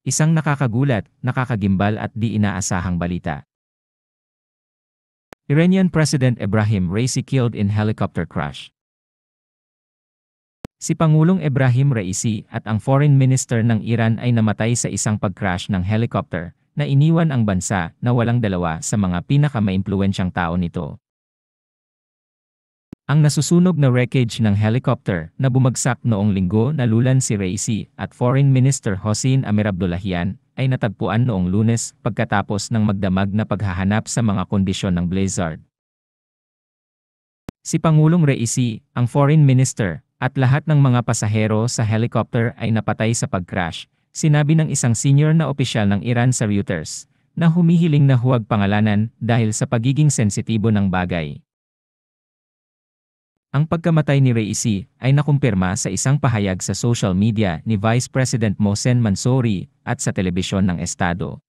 Isang nakakagulat, nakakagimbal at di inaasahang balita. Iranian President Ebrahim Raisi killed in helicopter crash. Si Pangulong Ebrahim Raisi at ang Foreign Minister ng Iran ay namatay sa isang pag-crash ng helicopter na iniwan ang bansa na walang dalawa sa mga pinakamaimpluwensyang tao nito. Ang nasusunog na wreckage ng helicopter na bumagsak noong linggo nalulan si Raisi at Foreign Minister Hossein Amirabdollahian ay natagpuan noong Lunes pagkatapos ng magdamag na paghahanap sa mga kondisyon ng blizzard. Si Pangulong Raisi, ang Foreign Minister, at lahat ng mga pasahero sa helicopter ay napatay sa pag-crash, sinabi ng isang senior na opisyal ng Iran sa Reuters, na humihiling na huwag pangalanan dahil sa pagiging sensitibo ng bagay. Ang pagkamatay ni Raisi ay nakumpirma sa isang pahayag sa social media ni Vice President Mohsen Mansouri at sa telebisyon ng Estado.